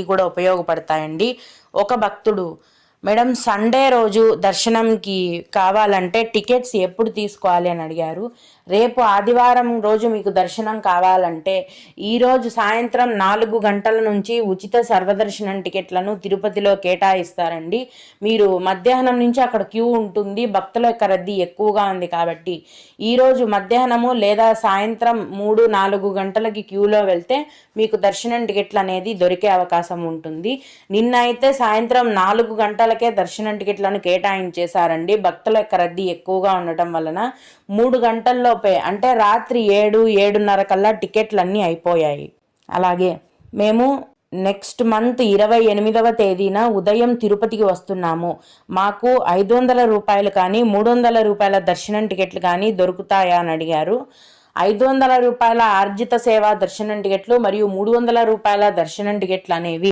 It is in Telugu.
కూడా ఉపయోగపడతాయండి. ఒక భక్తుడు, మేడం సండే రోజు దర్శనంకి కావాలంటే టికెట్స్ ఎప్పుడు తీసుకోవాలి అని అడిగారు. రేపు ఆదివారం రోజు మీకు దర్శనం కావాలంటే ఈరోజు సాయంత్రం 4 గంటల నుంచి ఉచిత సర్వదర్శనం టికెట్లను తిరుపతిలో కేటాయిస్తారండి. మీరు మధ్యాహ్నం నుంచి అక్కడ క్యూ ఉంటుంది, భక్తుల యొక్క రద్దీ ఎక్కువగా ఉంది కాబట్టి ఈరోజు మధ్యాహ్నము లేదా సాయంత్రం 3-4 గంటలకి క్యూలో వెళ్తే మీకు దర్శనం టికెట్లు అనేది దొరికే అవకాశం ఉంటుంది. నిన్న అయితే సాయంత్రం 4 గంటలకే దర్శనం టికెట్లను కేటాయించేశారండి. భక్తుల యొక్క రద్దీ ఎక్కువగా ఉండటం వలన 3 గంటల్లోపే అంటే రాత్రి 7-7:30 కల్లా టికెట్లన్నీ అయిపోయాయి. అలాగే మేము నెక్స్ట్ మంత్ 28వ తేదీన ఉదయం తిరుపతికి వస్తున్నాము. మాకు 500 రూపాయలు కానీ 300 రూపాయల దర్శనం టికెట్లు కానీ దొరుకుతాయా అని అడిగారు. 500 రూపాయల ఆర్జిత సేవా దర్శనం టికెట్లు మరియు 300 రూపాయల దర్శనం టికెట్లు అనేవి